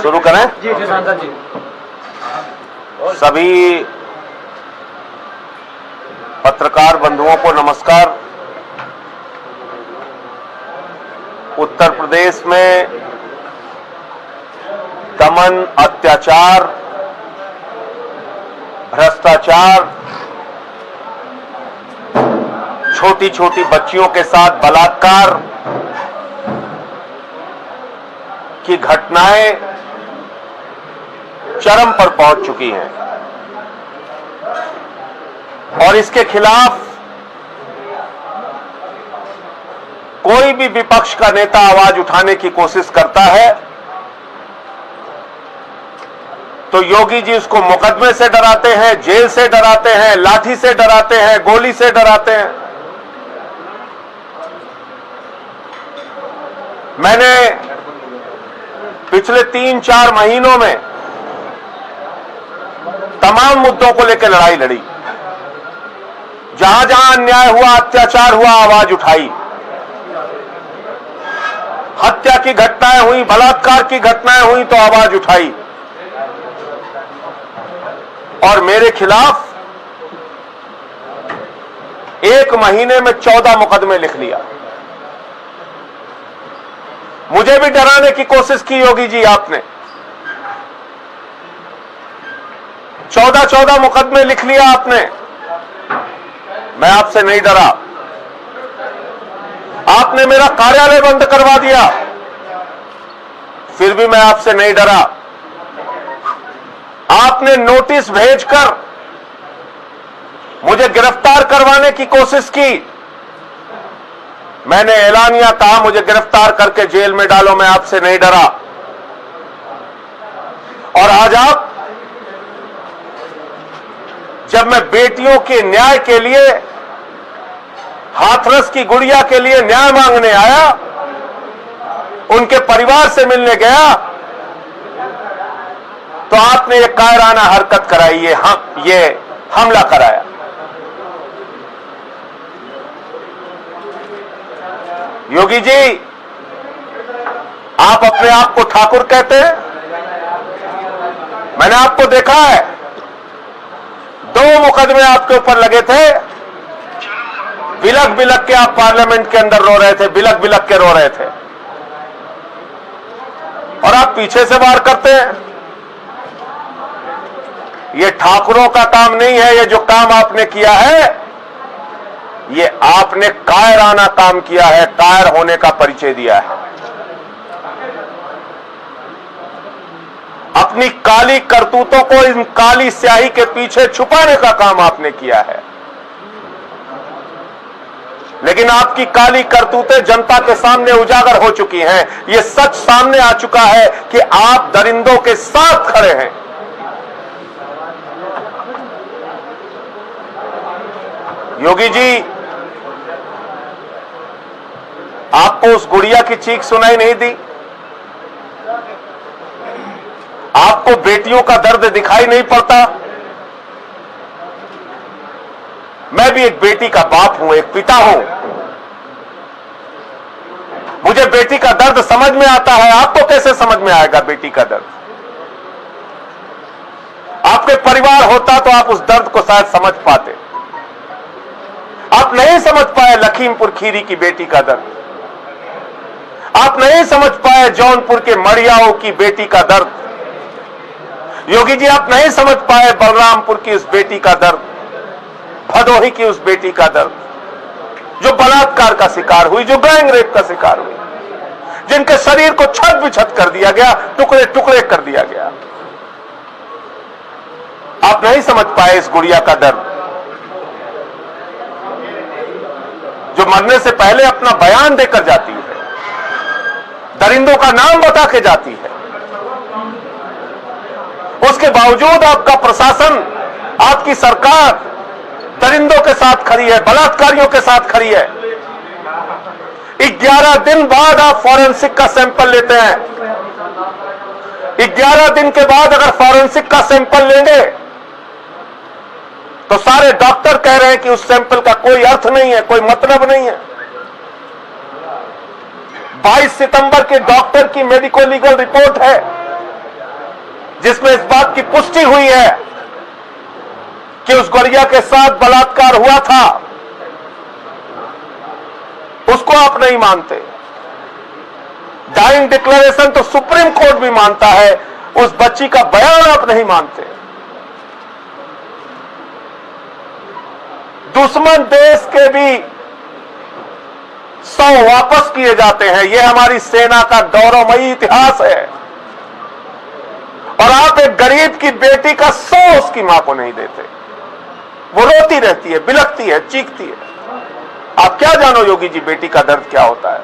शुरू करें? जी सांसद जी। सभी पत्रकार बंधुओं को नमस्कार। उत्तर प्रदेश में दमन, अत्याचार, भ्रष्टाचार, छोटी छोटी बच्चियों के साथ बलात्कार की घटनाएं चरम पर पहुंच चुकी हैं और इसके खिलाफ कोई भी विपक्ष का नेता आवाज उठाने की कोशिश करता है तो योगी जी उसको मुकदमे से डराते हैं, जेल से डराते हैं, लाठी से डराते हैं, गोली से डराते हैं। मैंने पिछले 3-4 महीनों में तमाम मुद्दों को लेकर लड़ाई लड़ी। जहां जहां अन्याय हुआ, अत्याचार हुआ, आवाज उठाई। हत्या की घटनाएं हुई, बलात्कार की घटनाएं हुई तो आवाज उठाई और मेरे खिलाफ 1 महीने में 14 मुकदमे लिख लिया। मुझे भी डराने की कोशिश की योगी जी आपने। 14 मुकदमे लिख लिया आपने। मैं आपसे नहीं डरा। आपने मेरा कार्यालय बंद करवा दिया, फिर भी मैं आपसे नहीं डरा। आपने नोटिस भेजकर मुझे गिरफ्तार करवाने की कोशिश की। मैंने ऐलानिया कहा मुझे गिरफ्तार करके जेल में डालो, मैं आपसे नहीं डरा। और आज आप जब मैं बेटियों के न्याय के लिए, हाथरस की गुड़िया के लिए न्याय मांगने आया, उनके परिवार से मिलने गया तो आपने ये कायराना हरकत कराई, ये हमला कराया। योगी जी, आप अपने आप को ठाकुर कहते हैं। मैंने आपको देखा है, 2 मुकदमे आपके ऊपर लगे थे। बिलक बिलक के आप पार्लियामेंट के अंदर रो रहे थे, बिलक बिलक के रो रहे थे और आप पीछे से वार करते हैं। ये ठाकुरों का काम नहीं है। ये जो काम आपने किया है, ये आपने कायराना काम किया है, कायर होने का परिचय दिया है। अपनी काली करतूतों को इन काली स्याही के पीछे छुपाने का काम आपने किया है। लेकिन आपकी काली करतूतें जनता के सामने उजागर हो चुकी हैं। यह सच सामने आ चुका है कि आप दरिंदों के साथ खड़े हैं। योगी जी, आपको उस गुड़िया की चीख सुनाई नहीं दी? आपको बेटियों का दर्द दिखाई नहीं पड़ता? मैं भी एक बेटी का बाप हूं, एक पिता हूं। मुझे बेटी का दर्द समझ में आता है। आपको कैसे समझ में आएगा बेटी का दर्द? आपके परिवार होता तो आप उस दर्द को शायद समझ पाते। आप नहीं समझ पाए लखीमपुर खीरी की बेटी का दर्द। आप नहीं समझ पाए जौनपुर के मड़ियाओं की बेटी का दर्द। योगी जी, आप नहीं समझ पाए बलरामपुर की उस बेटी का दर्द, भदोही की उस बेटी का दर्द जो बलात्कार का शिकार हुई, जो गैंग रेप का शिकार हुई, जिनके शरीर को छत बिछत कर दिया गया, टुकड़े टुकड़े कर दिया गया। आप नहीं समझ पाए इस गुड़िया का दर्द जो मरने से पहले अपना बयान देकर जाती है, दरिंदों का नाम बता के जाती है। उसके बावजूद आपका प्रशासन, आपकी सरकार दरिंदों के साथ खड़ी है, बलात्कारियों के साथ खड़ी है। 11 दिन बाद आप फॉरेंसिक का सैंपल लेते हैं। 11 दिन के बाद अगर फॉरेंसिक का सैंपल लेंगे तो सारे डॉक्टर कह रहे हैं कि उस सैंपल का कोई अर्थ नहीं है, कोई मतलब नहीं है। 22 सितंबर के डॉक्टर की मेडिको लीगल रिपोर्ट है जिसमें इस बात की पुष्टि हुई है कि उस गुड़िया के साथ बलात्कार हुआ था, उसको आप नहीं मानते। डाइंग डिक्लेरेशन तो सुप्रीम कोर्ट भी मानता है, उस बच्ची का बयान आप नहीं मानते। दुश्मन देश के भी 100 वापस किए जाते हैं, यह हमारी सेना का गौरवमयी इतिहास है। और आप एक गरीब की बेटी का 100 उसकी मां को नहीं देते। वो रोती रहती है, बिलखती है, चीखती है। आप क्या जानो योगी जी बेटी का दर्द क्या होता है?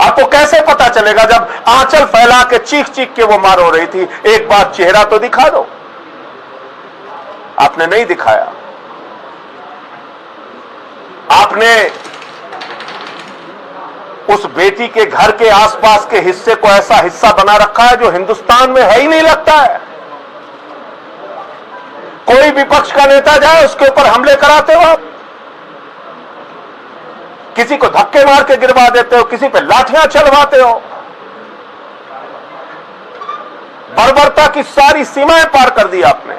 आपको कैसे पता चलेगा जब आंचल फैला के चीख चीख के वो मार हो रही थी? एक बार चेहरा तो दिखा दो। आपने नहीं दिखाया। आपने उस बेटी के घर के आसपास के हिस्से को ऐसा हिस्सा बना रखा है जो हिंदुस्तान में है ही नहीं लगता है। कोई विपक्ष का नेता जाए उसके ऊपर हमले कराते हो आप, किसी को धक्के मार के गिरवा देते हो, किसी पे लाठियां चलवाते हो। बर्बरता की सारी सीमाएं पार कर दी आपने।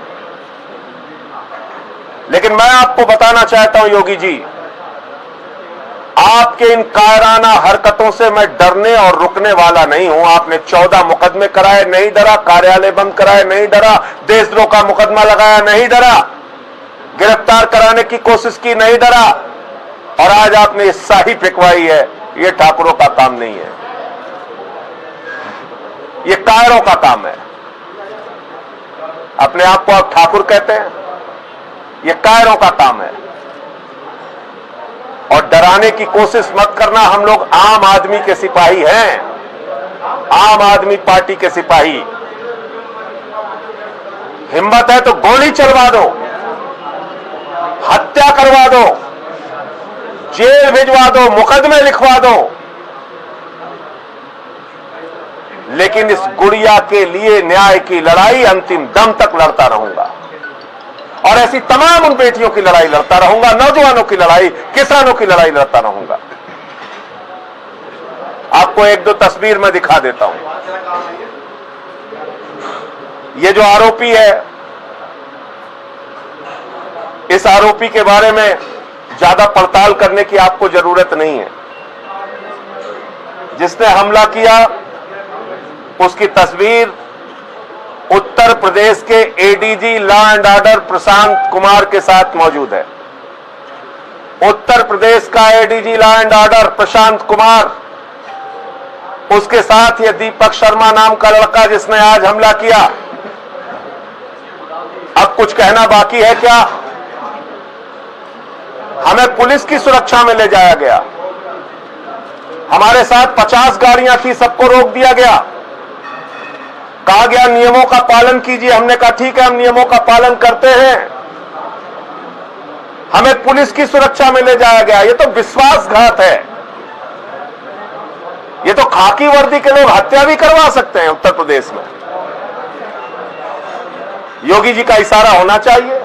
लेकिन मैं आपको बताना चाहता हूं योगी जी, आपके इन कायराना हरकतों से मैं डरने और रुकने वाला नहीं हूं। आपने 14 मुकदमे कराए, नहीं डरा। कार्यालय बंद कराए, नहीं डरा। देशद्रोह का मुकदमा लगाया, नहीं डरा। गिरफ्तार कराने की कोशिश की, नहीं डरा। और आज आपने ये शाही फेंकवाई है। ये ठाकुरों का काम नहीं है, ये कायरों का काम है। अपने आप को आप ठाकुर कहते हैं, ये कायरों का काम है। और डराने की कोशिश मत करना। हम लोग आम आदमी के सिपाही हैं, आम आदमी पार्टी के सिपाही। हिम्मत है तो गोली चलवा दो, हत्या करवा दो, जेल भिजवा दो, मुकदमे लिखवा दो, लेकिन इस गुड़िया के लिए न्याय की लड़ाई अंतिम दम तक लड़ता रहूंगा। और ऐसी तमाम उन बेटियों की लड़ाई लड़ता रहूंगा, नौजवानों की लड़ाई, किसानों की लड़ाई लड़ता रहूंगा। आपको एक दो तस्वीर मैं दिखा देता हूं। ये जो आरोपी है, इस आरोपी के बारे में ज्यादा पड़ताल करने की आपको जरूरत नहीं है। जिसने हमला किया उसकी तस्वीर उत्तर प्रदेश के ADG law and order Prashant Kumar के साथ मौजूद है। उत्तर प्रदेश का ADG law and order Prashant Kumar, उसके साथ ये दीपक शर्मा नाम का लड़का जिसने आज हमला किया। अब कुछ कहना बाकी है क्या? हमें पुलिस की सुरक्षा में ले जाया गया, हमारे साथ 50 गाड़ियां थी, सबको रोक दिया गया। कहा गया नियमों का पालन कीजिए। हमने कहा ठीक है, हम नियमों का पालन करते हैं। हमें पुलिस की सुरक्षा में ले जाया गया। ये तो विश्वासघात है। ये तो खाकी वर्दी के लोग हत्या भी करवा सकते हैं उत्तर प्रदेश में। योगी जी का इशारा होना चाहिए।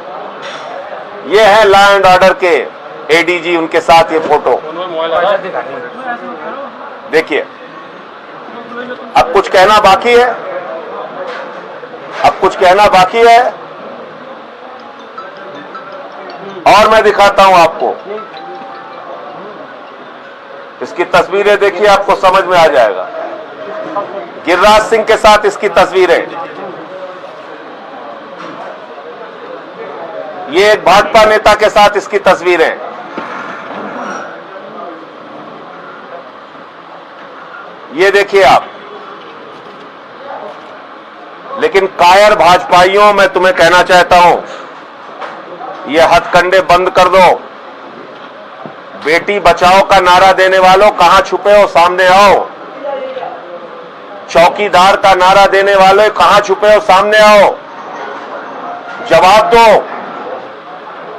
ये है लॉ एंड ऑर्डर के एडीजी, उनके साथ ये फोटो देखिए। अब कुछ कहना बाकी है, अब कुछ कहना बाकी है। और मैं दिखाता हूं आपको इसकी तस्वीरें, देखिए आपको समझ में आ जाएगा। गिरिराज सिंह के साथ इसकी तस्वीरें, ये एक भाजपा नेता के साथ इसकी तस्वीरें। ये देखिए आप। लेकिन कायर भाजपाइयों, मैं तुम्हें कहना चाहता हूं, ये हथकंडे बंद कर दो। बेटी बचाओ का नारा देने वालों, कहां छुपे हो? सामने आओ। चौकीदार का नारा देने वाले, कहां छुपे हो? सामने आओ। जवाब दो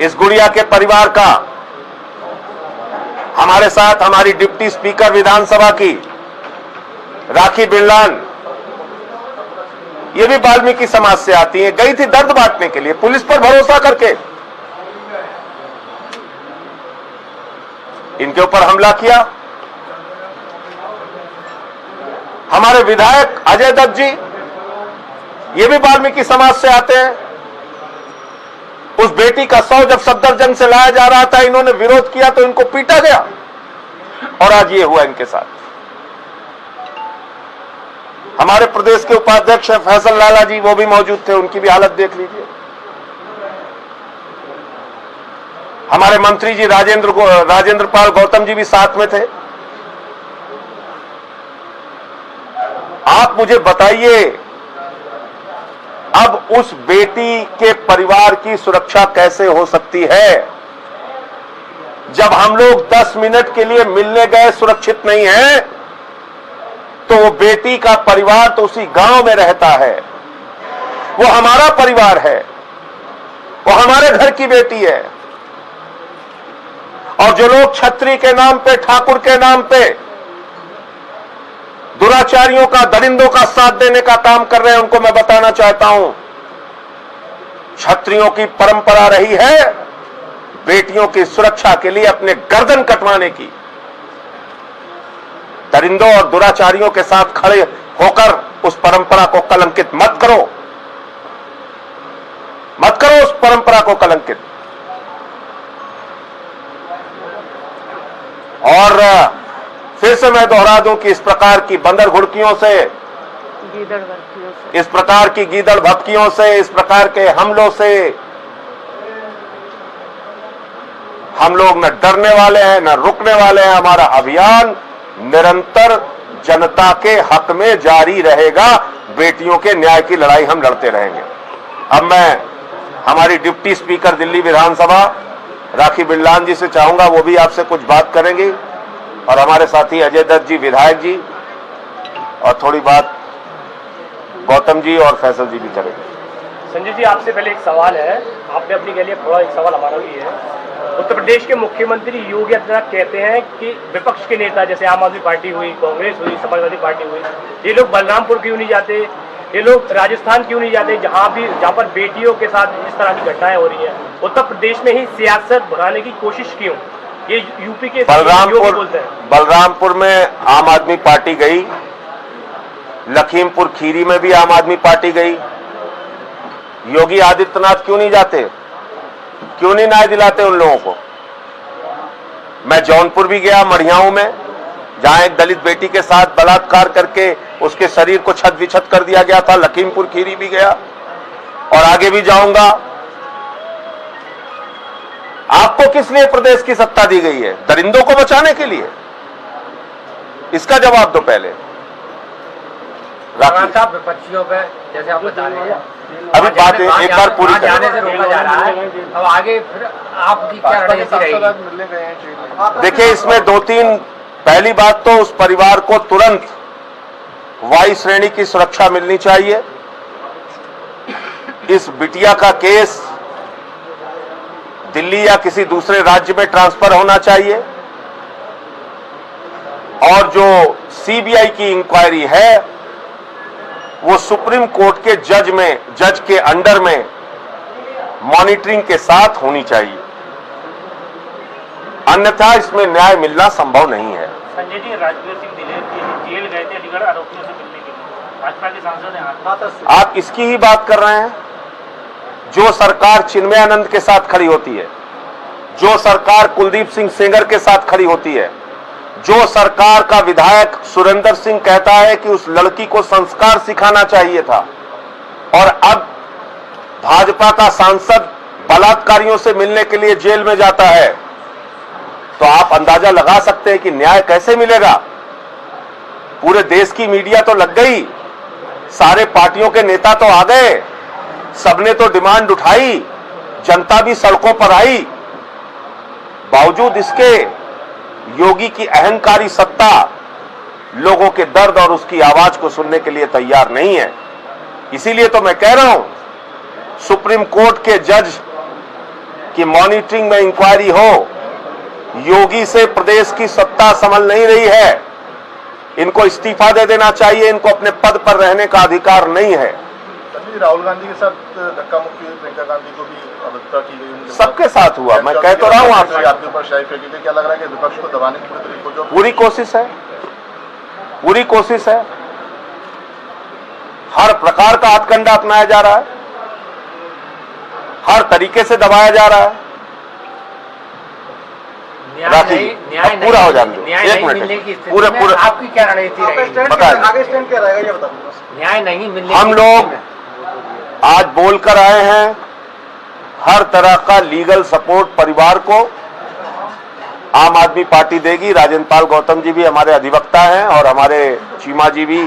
इस गुड़िया के परिवार का। हमारे साथ हमारी डिप्टी स्पीकर विधानसभा की राखी बिरलान, ये भी वाल्मीकि समाज से आती है, गई थी दर्द बांटने के लिए, पुलिस पर भरोसा करके इनके ऊपर हमला किया। हमारे विधायक अजय दत्त जी, ये भी वाल्मीकि समाज से आते हैं। उस बेटी का शव जब सफदरजंग से लाया जा रहा था, इन्होंने विरोध किया तो इनको पीटा गया, और आज ये हुआ इनके साथ। हमारे प्रदेश के उपाध्यक्ष हैं फैसल लाला जी, वो भी मौजूद थे, उनकी भी हालत देख लीजिए। हमारे मंत्री जी राजेंद्र पाल गौतम जी भी साथ में थे। आप मुझे बताइए, अब उस बेटी के परिवार की सुरक्षा कैसे हो सकती है जब हम लोग 10 मिनट के लिए मिलने गए, सुरक्षित नहीं है, तो वो बेटी का परिवार तो उसी गांव में रहता है, वो हमारा परिवार है, वो हमारे घर की बेटी है। और जो लोग छत्री के नाम पे, ठाकुर के नाम पे दुराचारियों का, दरिंदों का साथ देने का काम कर रहे हैं, उनको मैं बताना चाहता हूं, छत्रियों की परंपरा रही है बेटियों की सुरक्षा के लिए अपने गर्दन कटवाने की। दरिंदों और दुराचारियों के साथ खड़े होकर उस परंपरा को कलंकित मत करो, मत करो उस परंपरा को कलंकित। और फिर से मैं दोहरा दूं कि इस प्रकार की बंदर घुड़कियों से, इस प्रकार की गीदड़ भपकियों से, इस प्रकार के हमलों से हम लोग न डरने वाले हैं, न रुकने वाले हैं। हमारा अभियान निरंतर जनता के हक में जारी रहेगा। बेटियों के न्याय की लड़ाई हम लड़ते रहेंगे। अब मैं हमारी डिप्टी स्पीकर दिल्ली विधानसभा राखी बिरलान जी से चाहूंगा, वो भी आपसे कुछ बात करेंगी, और हमारे साथी अजय दत्त जी विधायक जी, और थोड़ी बात गौतम जी और फैसल जी भी करेंगे। संजय जी, आपसे पहले एक सवाल है, आपने अपनी कह लिया, थोड़ा एक सवाल हमारा भी है। उत्तर प्रदेश के मुख्यमंत्री योगी आदित्यनाथ कहते हैं कि विपक्ष के नेता जैसे आम आदमी पार्टी हुई, कांग्रेस हुई, समाजवादी पार्टी हुई, ये लोग बलरामपुर क्यों नहीं जाते, ये लोग राजस्थान क्यों नहीं जाते, जहां पर बेटियों के साथ इस तरह की घटनाएं हो रही है। उत्तर प्रदेश में ही सियासत भगाने की कोशिश क्यों? ये यूपी के बलरामपुर में आम आदमी पार्टी गई, लखीमपुर खीरी में भी आम आदमी पार्टी गई। योगी आदित्यनाथ क्यों नहीं जाते, क्यों नहीं न्याय दिलाते उन लोगों को? मैं जौनपुर भी गया, मढ़ियाऊ में, जहां एक दलित बेटी के साथ बलात्कार करके उसके शरीर को छत विछत कर दिया गया था। लखीमपुर खीरी भी गया और आगे भी जाऊंगा। आपको किस लिए प्रदेश की सत्ता दी गई है? दरिंदों को बचाने के लिए? इसका जवाब दो पहले। साहब, विपक्षियों पे जैसे आप बता रहे हैं, अभी बात एक बार पूरी जाने से रोका जा रहा है, अब आगे फिर आपकी क्या रणनीति रहेगी? देखिए, इसमें दो तीन, पहली बात तो उस परिवार को तुरंत वायु श्रेणी की सुरक्षा मिलनी चाहिए। इस बिटिया का केस दिल्ली या किसी दूसरे राज्य में ट्रांसफर होना चाहिए, और जो सीबीआई की इंक्वायरी है वो सुप्रीम कोर्ट के जज के अंडर में मॉनिटरिंग के साथ होनी चाहिए, अन्यथा इसमें न्याय मिलना संभव नहीं है। संजय जी, राजवीर सिंह जेल गए थे अलीगढ़ आरोपियों से मिलने के लिए, भाजपा के सांसद हैं। आप इसकी ही बात कर रहे हैं? जो सरकार चिन्मयानंद के साथ खड़ी होती है, जो सरकार कुलदीप सिंह सेंगर के साथ खड़ी होती है, जो सरकार का विधायक सुरेंद्र सिंह कहता है कि उस लड़की को संस्कार सिखाना चाहिए था, और अब भाजपा का सांसद बलात्कारियों से मिलने के लिए जेल में जाता है, तो आप अंदाजा लगा सकते हैं कि न्याय कैसे मिलेगा। पूरे देश की मीडिया तो लग गई, सारे पार्टियों के नेता तो आ गए, सबने तो डिमांड उठाई, जनता भी सड़कों पर आई, बावजूद इसके योगी की अहंकारी सत्ता लोगों के दर्द और उसकी आवाज को सुनने के लिए तैयार नहीं है। इसीलिए तो मैं कह रहा हूं, सुप्रीम कोर्ट के जज की मॉनिटरिंग में इंक्वायरी हो। योगी से प्रदेश की सत्ता संभल नहीं रही है, इनको इस्तीफा दे देना चाहिए, इनको अपने पद पर रहने का अधिकार नहीं है। राहुल गांधी के साथ धक्का मुक्की, प्रियंका गांधी को भी हत्या की गई, सबके साथ हुआ। मैं कह तो रहा हूं आपसे, आपके ऊपर शाही फेंकी गई। क्या लग रहा है कि विपक्ष को दबाने की पूरी कोशिश है, पूरी कोशिश है। हर प्रकार का हथकंडा अपनाया जा रहा है, हर तरीके से दबाया जा रहा है। न्याय पूरा हो जाने दो, न्याय एक नहीं मिनट, मिलने की स्थिति पूरे में पूरे आपकी क्या रणनीति रहेगी? आगे स्टैंड क्या रहेगा ये बताइए। न्याय नहीं मिलने हम की लोग स्थिति में आज बोलकर आए हैं, हर तरह का लीगल सपोर्ट परिवार को आम आदमी पार्टी देगी। राजेंद्र पाल गौतम जी भी हमारे अधिवक्ता हैं और हमारे चीमा जी भी,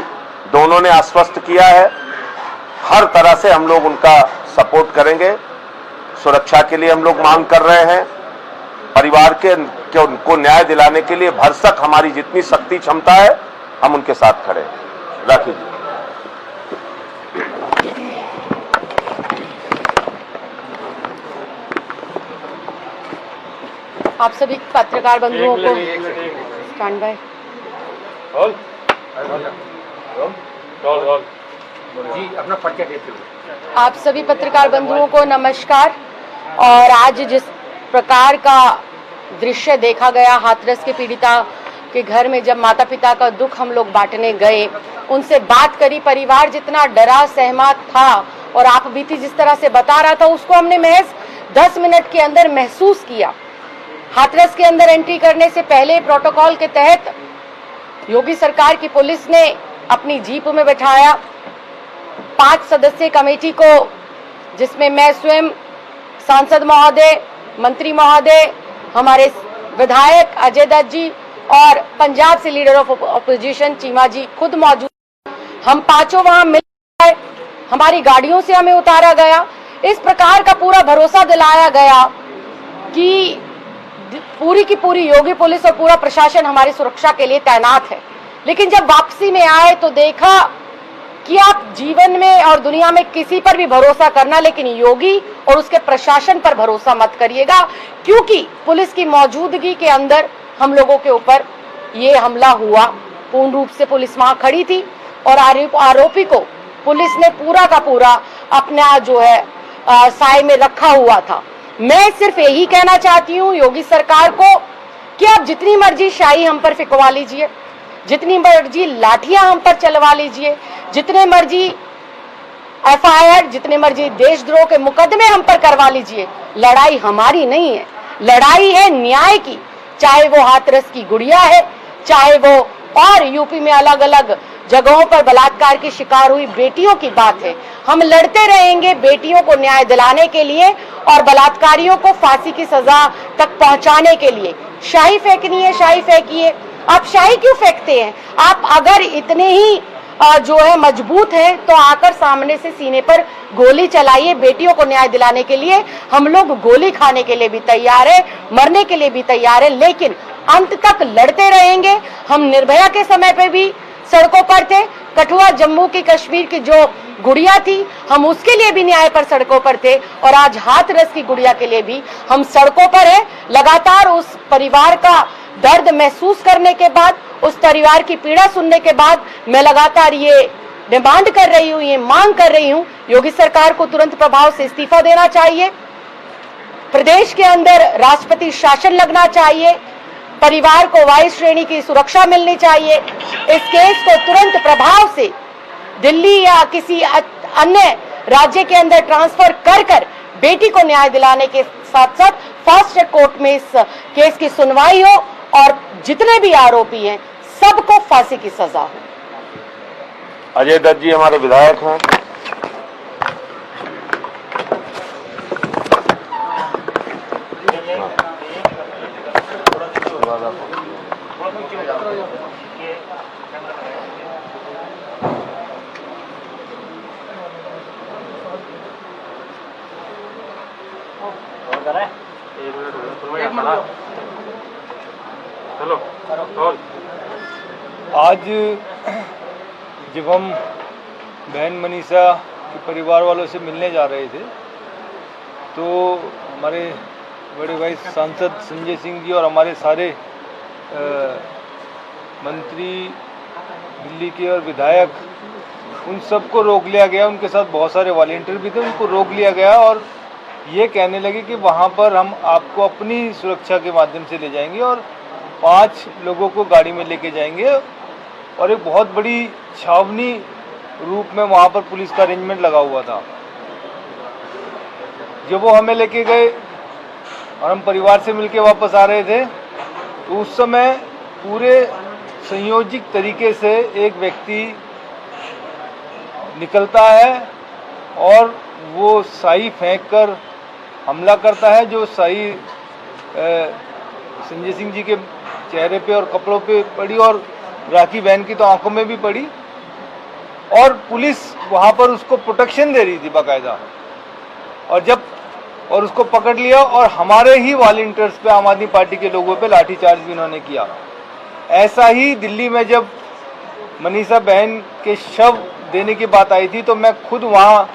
दोनों ने आश्वस्त किया है। हर तरह से हम लोग उनका सपोर्ट करेंगे। सुरक्षा के लिए हम लोग मांग कर रहे हैं। परिवार के उनको न्याय दिलाने के लिए भरसक हमारी जितनी शक्ति क्षमता है, हम उनके साथ खड़े हैं। राखी जी। आप सभी पत्रकार बंधुओं को स्टैंड बाय। जी अपना परिचय देते हुए। आप सभी पत्रकार बंधुओं को नमस्कार। और आज जिस प्रकार का दृश्य देखा गया हाथरस के पीड़िता के घर में, जब माता पिता का दुख हम लोग बांटने गए, उनसे बात करी, परिवार जितना डरा सहमत था और आप बीती जिस तरह से बता रहा था, उसको हमने महज 10 मिनट के अंदर महसूस किया। हाथरस के अंदर एंट्री करने से पहले प्रोटोकॉल के तहत योगी सरकार की पुलिस ने अपनी जीप में बैठाया 5 सदस्यीय कमेटी को, जिसमें मैं स्वयं, सांसद महोदय, मंत्री महोदय, हमारे विधायक अजय दत्त जी और पंजाब से लीडर ऑफ ऑपोजिशन चीमा जी खुद मौजूद। हम पांचों वहां मिल गए, हमारी गाड़ियों से हमें उतारा गया। इस प्रकार का पूरा भरोसा दिलाया गया कि पूरी की पूरी योगी पुलिस और पूरा प्रशासन हमारी सुरक्षा के लिए तैनात है। लेकिन जब वापसी में आए तो देखा कि आप जीवन में और दुनिया में किसी पर भी भरोसा करना, लेकिन योगी और उसके प्रशासन पर भरोसा मत करिएगा, क्योंकि पुलिस की मौजूदगी के अंदर हम लोगों के ऊपर ये हमला हुआ। पूर्ण रूप से पुलिस वहां खड़ी थी और आरोपी को पुलिस ने पूरा का पूरा अपना जो है साए में रखा हुआ था। मैं सिर्फ यही कहना चाहती हूँ योगी सरकार को कि आप जितनी मर्जी शाही हम पर फिकवा लीजिए, जितनी मर्जी लाठियां हम पर चलवा लीजिए, जितने मर्जी एफआईआर, जितने मर्जी देशद्रोह के मुकदमे हम पर करवा लीजिए, लड़ाई हमारी नहीं है, लड़ाई है न्याय की। चाहे वो हाथरस की गुड़िया है, चाहे वो और यूपी में अलग अलग जगहों पर बलात्कार की शिकार हुई बेटियों की बात है। हम लड़ते रहेंगे बेटियों को न्याय दिलाने के लिए और बलात्कारियों को फांसी की सजा तक पहुंचाने के लिए। शाही फेंकनी है, शाही फेंकिए। आप शाही क्यों फेंकते हैं? आप अगर इतने ही जो है मजबूत हैं तो आकर सामने से सीने पर गोली चलाइए। बेटियों को न्याय दिलाने के लिए हम लोग गोली खाने के लिए भी तैयार है, मरने के लिए भी तैयार है, लेकिन अंत तक लड़ते रहेंगे। हम निर्भया के समय पे भी सड़कों पर थे, कठुआ जम्मू की कश्मीर की जो गुड़िया थी, हम उसके लिए भी न्याय पर सड़कों पर थे, और आज हाथरस की गुड़िया के लिए भी हम सड़कों पर हैं। लगातार उस परिवार का दर्द महसूस करने के बाद, उस परिवार की पीड़ा सुनने के बाद मैं लगातार ये डिमांड कर रही हूँ, ये मांग कर रही हूँ, योगी सरकार को तुरंत प्रभाव से इस्तीफा देना चाहिए। प्रदेश के अंदर राष्ट्रपति शासन लगना चाहिए। परिवार को वायु श्रेणी की सुरक्षा मिलनी चाहिए। इस केस को तुरंत प्रभाव से दिल्ली या किसी अन्य राज्य के अंदर ट्रांसफर कर बेटी को न्याय दिलाने के साथ साथ फास्ट ट्रैक कोर्ट में इस केस की सुनवाई हो और जितने भी आरोपी हैं सबको फांसी की सजा हो। अजय दत्त जी हमारे विधायक हैं। आज जब हम बहन मनीषा के परिवार वालों से मिलने जा रहे थे तो हमारे बड़े भाई सांसद संजय सिंह जी और हमारे सारे मंत्री दिल्ली के और विधायक, उन सबको रोक लिया गया। उनके साथ बहुत सारे वॉलंटियर भी थे, उनको रोक लिया गया और ये कहने लगे कि वहाँ पर हम आपको अपनी सुरक्षा के माध्यम से ले जाएंगे और 5 लोगों को गाड़ी में लेके जाएंगे और एक बहुत बड़ी छावनी रूप में वहाँ पर पुलिस का अरेंजमेंट लगा हुआ था। जब वो हमें लेके गए और हम परिवार से मिलके वापस आ रहे थे, तो उस समय पूरे संयोजित तरीके से एक व्यक्ति निकलता है और वो साई फेंक कर हमला करता है, जो साई संजय सिंह जी के चेहरे पे और कपड़ों पे पड़ी और राखी बहन की तो आंखों में भी पड़ी, और पुलिस वहाँ पर उसको प्रोटेक्शन दे रही थी बाकायदा। और उसको पकड़ लिया और हमारे ही वॉलंटियर्स पे, आम आदमी पार्टी के लोगों पे लाठीचार्ज भी इन्होंने किया। ऐसा ही दिल्ली में जब मनीषा बहन के शव देने की बात आई थी, तो मैं खुद वहाँ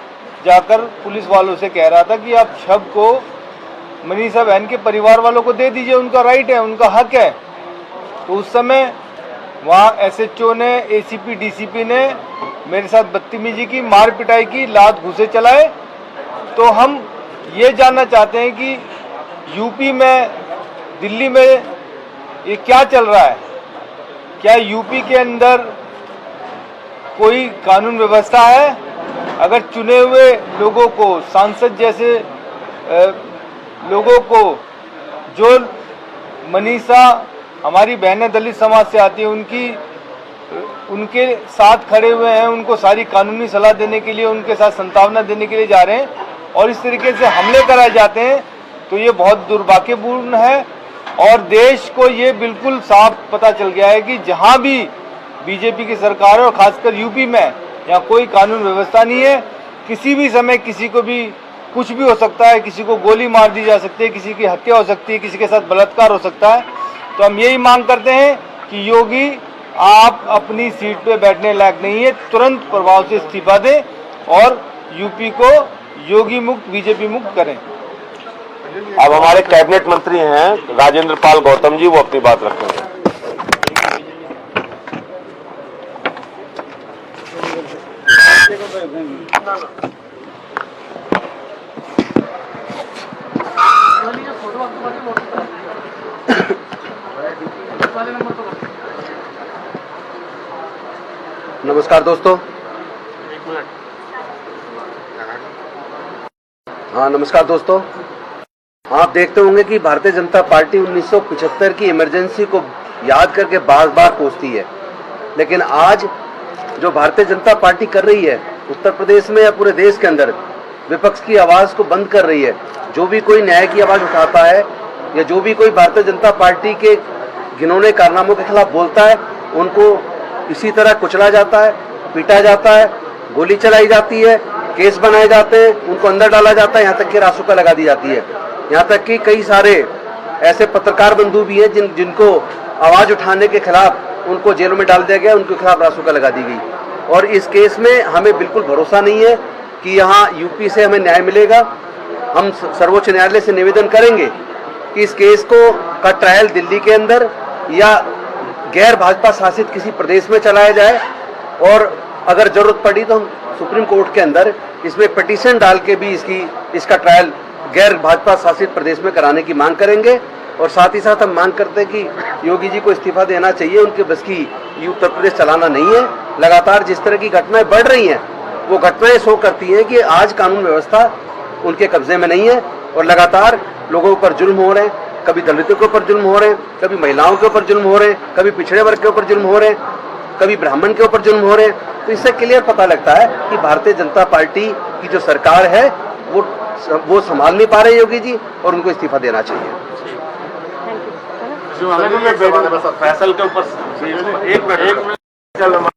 जाकर पुलिस वालों से कह रहा था कि आप शव को मनीषा बहन के परिवार वालों को दे दीजिए, उनका राइट है, उनका हक है। तो उस समय वहाँ SHO ने, ACP DCP ने मेरे साथ बदतमीजी की, मार पिटाई की, लात घूंसे चलाए। तो हम ये जानना चाहते हैं कि यूपी में, दिल्ली में ये क्या चल रहा है? क्या यूपी के अंदर कोई कानून व्यवस्था है? अगर चुने हुए लोगों को, सांसद जैसे लोगों को, जो मनीषा हमारी बहनें दलित समाज से आती है, उनके साथ खड़े हुए हैं, उनको सारी कानूनी सलाह देने के लिए, उनके साथ संतावना देने के लिए जा रहे हैं, और इस तरीके से हमले कराए जाते हैं, तो ये बहुत दुर्भाग्यपूर्ण है। और देश को ये बिल्कुल साफ पता चल गया है कि जहाँ भी बीजेपी की सरकार है, और खासकर यूपी में, यहाँ कोई कानून व्यवस्था नहीं है। किसी भी समय किसी को भी कुछ भी हो सकता है, किसी को गोली मार दी जा सकती है, किसी की हत्या हो सकती है, किसी के साथ बलात्कार हो सकता है। तो हम यही मांग करते हैं कि योगी, आप अपनी सीट पे बैठने लायक नहीं है, तुरंत प्रभाव से इस्तीफा दें और यूपी को योगी मुक्त, बीजेपी मुक्त करें। अब हमारे कैबिनेट मंत्री हैं राजेंद्र पाल गौतम जी, वो अपनी बात रखेंगे। नमस्कार दोस्तों। हाँ, नमस्कार दोस्तों। आप देखते होंगे कि भारतीय जनता पार्टी 1975 की इमरजेंसी को याद करके बार बार कोसती है, लेकिन आज जो भारतीय जनता पार्टी कर रही है उत्तर प्रदेश में या पूरे देश के अंदर, विपक्ष की आवाज़ को बंद कर रही है। जो भी कोई न्याय की आवाज़ उठाता है या जो भी कोई भारतीय जनता पार्टी के घिनौने कारनामों के खिलाफ बोलता है, उनको इसी तरह कुचला जाता है, पीटा जाता है, गोली चलाई जाती है, केस बनाए जाते हैं, उनको अंदर डाला जाता है, यहाँ तक कि रासुका लगा दी जाती है। यहाँ तक कि कई सारे ऐसे पत्रकार बंधु भी हैं जिनको आवाज़ उठाने के खिलाफ उनको जेलों में डाल दिया गया, उनके खिलाफ रासुका लगा दी गई। और इस केस में हमें बिल्कुल भरोसा नहीं है कि यहाँ यूपी से हमें न्याय मिलेगा। हम सर्वोच्च न्यायालय से निवेदन करेंगे कि इस केस का ट्रायल दिल्ली के अंदर या गैर भाजपा शासित किसी प्रदेश में चलाया जाए, और अगर जरूरत पड़ी तो हम सुप्रीम कोर्ट के अंदर इसमें पिटीशन डाल के भी इसका ट्रायल गैर भाजपा शासित प्रदेश में कराने की मांग करेंगे। और साथ ही साथ हम मांग करते हैं कि योगी जी को इस्तीफा देना चाहिए, उनके बस की ये उत्तर प्रदेश चलाना नहीं है। लगातार जिस तरह की घटनाएं बढ़ रही हैं, वो घटनाएं शो करती हैं कि आज कानून व्यवस्था उनके कब्जे में नहीं है, और लगातार लोगों पर जुल्म हो रहे हैं। कभी दलितों के ऊपर जुल्म हो रहे हैं, कभी महिलाओं के ऊपर जुल्म हो रहे हैं, कभी पिछड़े वर्ग के ऊपर जुल्म हो रहे हैं, कभी ब्राह्मण के ऊपर जुल्म हो रहे हैं। तो इससे क्लियर पता लगता है कि भारतीय जनता पार्टी की जो सरकार है वो संभाल नहीं पा रहे योगी जी, और उनको इस्तीफा देना चाहिए। फैसल के ऊपर एक मिनट